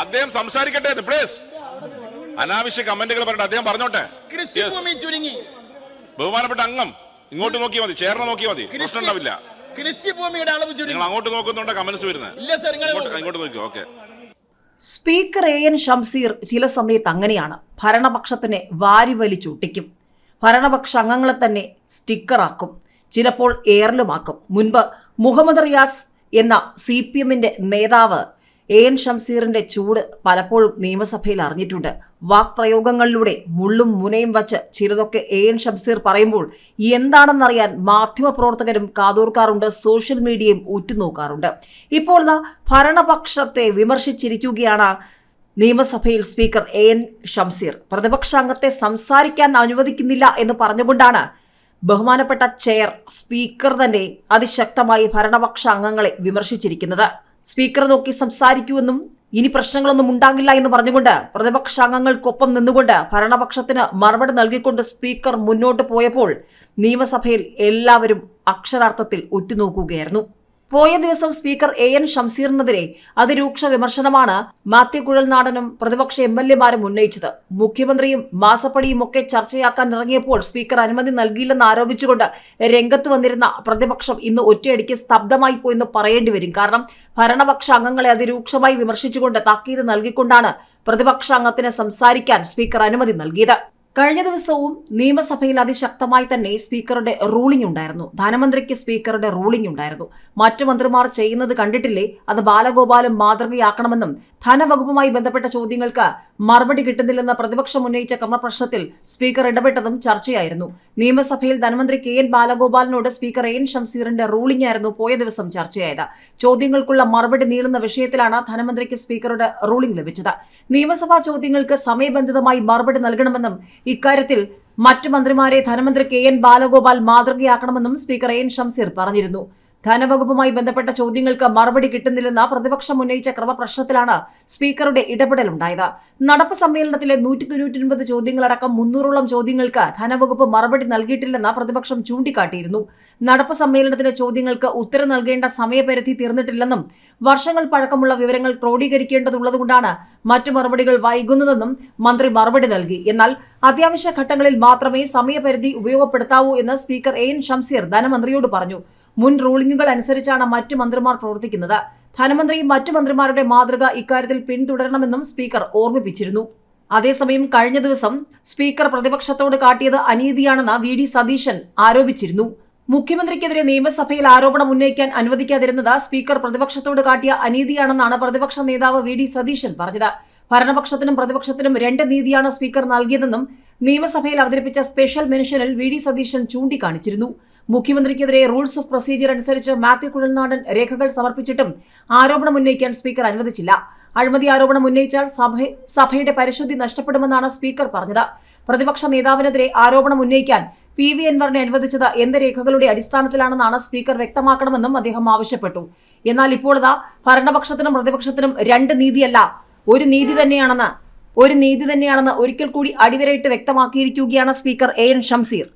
അദ്ദേഹം സംസാരിക്കട്ടെ പ്ലീസ്. അനാവശ്യ കമന്റുകൾ പറഞ്ഞിട്ട് അദ്ദേഹം പറഞ്ഞോട്ടെ. കൃഷിഭൂമി ചുരുങ്ങി. ബഹുമാനപ്പെട്ട അംഗം ഇങ്ങോട്ട് നോക്കിയാൽ മതി, ചേർന്ന് നോക്കിയാൽ മതി, പ്രശ്നം ഉണ്ടാവില്ല. കൃഷിഭൂമിയുടെ അളവ് ചുരുങ്ങി. നിങ്ങൾ അങ്ങോട്ട് നോക്കുന്നുണ്ടോ കമന്റ്സ് വരുന്നത്? ഇല്ല സർ, ഇങ്ങോട്ട് നോക്കിയോ. ഓക്കെ. സ്പീക്കർ AN ഷംസീർ ചില സമയത്ത് അങ്ങനെയാണ്. ഭരണപക്ഷത്തിനെ വാരി വലിച്ചൊട്ടിക്കും. ഭരണപക്ഷ അംഗങ്ങളെ തന്നെ സ്റ്റിക്കറാക്കും, ചിലപ്പോൾ എയറിലുമാക്കും. മുൻപ് മുഹമ്മദ് റിയാസ് എന്ന CPM-ന്റെ നേതാവ് AN ഷംസീറിന്റെ ചൂട് പലപ്പോഴും നിയമസഭയിൽ അറിഞ്ഞിട്ടുണ്ട്. വാക്പ്രയോഗങ്ങളിലൂടെ മുള്ളും മുനയും വച്ച് ചിലതൊക്കെ AN ഷംസീർ പറയുമ്പോൾ എന്താണെന്നറിയാൻ മാധ്യമപ്രവർത്തകരും കാതോർക്കാറുണ്ട്, സോഷ്യൽ മീഡിയയും ഉറ്റുനോക്കാറുണ്ട്. ഇപ്പോൾ ഭരണപക്ഷത്തെ വിമർശിച്ചിരിക്കുകയാണ് നിയമസഭയിൽ സ്പീക്കർ AN ഷംസീർ. പ്രതിപക്ഷാംഗത്തെ സംസാരിക്കാൻ അനുവദിക്കുന്നില്ല എന്ന് പറഞ്ഞുകൊണ്ടാണ് ബഹുമാനപ്പെട്ട ചെയർ സ്പീക്കർ തന്നെ അതിശക്തമായി ഭരണപക്ഷ അംഗങ്ങളെ വിമർശിച്ചിരിക്കുന്നത്. സ്പീക്കർ നോക്കി സംസാരിക്കുമെന്നും ഇനി പ്രശ്നങ്ങളൊന്നും ഉണ്ടാകില്ല എന്ന് പറഞ്ഞുകൊണ്ട് പ്രതിപക്ഷാംഗങ്ങൾക്കൊപ്പം നിന്നുകൊണ്ട് ഭരണപക്ഷത്തിന് മറുപടി നൽകിക്കൊണ്ട് സ്പീക്കർ മുന്നോട്ട് പോയപ്പോൾ നിയമസഭയിൽ എല്ലാവരും അക്ഷരാർത്ഥത്തിൽ ഉറ്റുനോക്കുകയായിരുന്നു. പോയ ദിവസം സ്പീക്കർ AN ഷംസീറിനെതിരെ അതിരൂക്ഷ വിമർശനമാണ് മാത്യു കുഴൽനാടനും പ്രതിപക്ഷ MLA-മാരും ഉന്നയിച്ചത്. മുഖ്യമന്ത്രിയും മാസപ്പടിയും ഒക്കെ ചർച്ചയാക്കാൻ ഇറങ്ങിയപ്പോൾ സ്പീക്കർ അനുമതി നൽകിയില്ലെന്ന് ആരോപിച്ചുകൊണ്ട് രംഗത്ത് വന്നിരുന്ന പ്രതിപക്ഷം ഇന്ന് ഒറ്റയടിക്ക് സ്തബ്ധമായി പോയെന്ന് പറയേണ്ടി വരും. കാരണം ഭരണപക്ഷ അംഗങ്ങളെ അതിരൂക്ഷമായി വിമർശിച്ചുകൊണ്ട് താക്കീത് നൽകിക്കൊണ്ടാണ് പ്രതിപക്ഷ അംഗത്തിന് സംസാരിക്കാൻ സ്പീക്കർ അനുമതി നൽകിയത്. കഴിഞ്ഞ ദിവസവും നിയമസഭയിൽ അതിശക്തമായി തന്നെ സ്പീക്കറുടെ റൂളിംഗ് ഉണ്ടായിരുന്നു. ധനമന്ത്രിക്ക് സ്പീക്കറുടെ റൂളിംഗ് ഉണ്ടായിരുന്നു. മറ്റു മന്ത്രിമാർ ചെയ്യുന്നത് കണ്ടിട്ടില്ലേ, അത് ബാലഗോപാലും മാതൃകയാക്കണമെന്നും ധനവകുപ്പുമായി ബന്ധപ്പെട്ട ചോദ്യങ്ങൾക്ക് മറുപടി കിട്ടുന്നില്ലെന്ന് പ്രതിപക്ഷം ഉന്നയിച്ച ക്രമപ്രശ്നത്തിൽ സ്പീക്കർ ഇടപെട്ടതും ചർച്ചയായിരുന്നു. നിയമസഭയിൽ ധനമന്ത്രി KN ബാലഗോപാലിനോട് സ്പീക്കർ AN ഷംസീറിന്റെ റൂളിംഗ് ആയിരുന്നു പോയ ദിവസം ചർച്ചയായത്. ചോദ്യങ്ങൾക്കുള്ള മറുപടി നീളുന്ന വിഷയത്തിലാണ് ധനമന്ത്രിക്ക് സ്പീക്കറുടെ റൂളിംഗ് ലഭിച്ചത്. നിയമസഭാ ചോദ്യങ്ങൾക്ക് സമയബന്ധിതമായി മറുപടി നൽകണമെന്നും ഇക്കാര്യത്തിൽ മറ്റു മന്ത്രിമാരെ ധനമന്ത്രി KN ബാലഗോപാൽ മാതൃകയാക്കണമെന്നും സ്പീക്കർ AN ഷംസീർ പറഞ്ഞിരുന്നു. ധനവകുപ്പുമായി ബന്ധപ്പെട്ട ചോദ്യങ്ങൾക്ക് മറുപടി കിട്ടുന്നില്ലെന്ന പ്രതിപക്ഷം ഉന്നയിച്ച ക്രമപ്രശ്നത്തിലാണ് സ്പീക്കറുടെ ഇടപെടലുണ്ടായത്. നടപ്പ് സമ്മേളനത്തിലെ 199 ചോദ്യങ്ങളടക്കം 300ഓളം ചോദ്യങ്ങൾക്ക് ധനവകുപ്പ് മറുപടി നൽകിയിട്ടില്ലെന്ന് പ്രതിപക്ഷം ചൂണ്ടിക്കാട്ടിയിരുന്നു. നടപ്പ് സമ്മേളനത്തിലെ ചോദ്യങ്ങൾക്ക് ഉത്തരം നൽകേണ്ട സമയപരിധി തീർന്നിട്ടില്ലെന്നും വർഷങ്ങൾ പഴക്കമുള്ള വിവരങ്ങൾ ക്രോഡീകരിക്കേണ്ടതുള്ളതുകൊണ്ടാണ് മറ്റു മറുപടികൾ വൈകുന്നതെന്നും മന്ത്രി മറുപടി നൽകി. എന്നാൽ അത്യാവശ്യ ഘട്ടങ്ങളിൽ മാത്രമേ സമയപരിധി ഉപയോഗപ്പെടുത്താവൂ എന്ന് സ്പീക്കർ AN ഷംസീർ ധനമന്ത്രിയോട് പറഞ്ഞു. മുൻ റൂളിംഗുകൾ അനുസരിച്ചാണ് മറ്റു മന്ത്രിമാർ പ്രവർത്തിക്കുന്നത്. ധനമന്ത്രിയും മറ്റു മന്ത്രിമാരുടെ മാതൃക ഇക്കാര്യത്തിൽ പിന്തുടരണമെന്നും സ്പീക്കർ ഓർമ്മിപ്പിച്ചിരുന്നു. അതേസമയം കഴിഞ്ഞ ദിവസം സ്പീക്കർ പ്രതിപക്ഷത്തോട് കാട്ടിയത് അനീതിയാണെന്ന് VD സതീശൻ ആരോപിച്ചിരുന്നു. മുഖ്യമന്ത്രിക്കെതിരെ നിയമസഭയിൽ ആരോപണം ഉന്നയിക്കാൻ അനുവദിക്കാതിരുന്നത് സ്പീക്കർ പ്രതിപക്ഷത്തോട് കാട്ടിയ അനീതിയാണെന്നാണ് പ്രതിപക്ഷ നേതാവ് VD സതീശൻ പറഞ്ഞത്. ഭരണപക്ഷത്തിനും പ്രതിപക്ഷത്തിനും രണ്ട് നീതിയാണ് സ്പീക്കർ നൽകിയതെന്നും നിയമസഭയിൽ അവതരിപ്പിച്ച സ്പെഷ്യൽ മെൻഷനിൽ VD സതീശൻ ചൂണ്ടിക്കാണിച്ചിരുന്നു. മുഖ്യമന്ത്രിക്കെതിരെ റൂൾസ് ഓഫ് പ്രൊസീജിയർ അനുസരിച്ച് മാത്യു കുഴൽനാടൻ രേഖകൾ സമർപ്പിച്ചിട്ടും ആരോപണം ഉന്നയിക്കാൻ സ്പീക്കർ അനുവദിച്ചില്ല. അഴിമതി ആരോപണം ഉന്നയിച്ചാൽ സഭയുടെ പരിശുദ്ധി നഷ്ടപ്പെടുമെന്നാണ് സ്പീക്കർ പറഞ്ഞത്. പ്രതിപക്ഷ നേതാവിനെതിരെ ആരോപണം ഉന്നയിക്കാൻ PV അൻവറിനെ അനുവദിച്ചത് എന്ത് രേഖകളുടെ അടിസ്ഥാനത്തിലാണെന്നാണ് സ്പീക്കർ വ്യക്തമാക്കണമെന്നും അദ്ദേഹം ആവശ്യപ്പെട്ടു. എന്നാൽ ഇപ്പോൾ ഭരണപക്ഷത്തിനും പ്രതിപക്ഷത്തിനും രണ്ട് നീതിയല്ല, ഒരു നീതി തന്നെയാണെന്ന് ഒരിക്കൽ കൂടി അടിവരയിട്ട് വ്യക്തമാക്കിയിരിക്കുകയാണ് സ്പീക്കർ AN ഷംസീർ.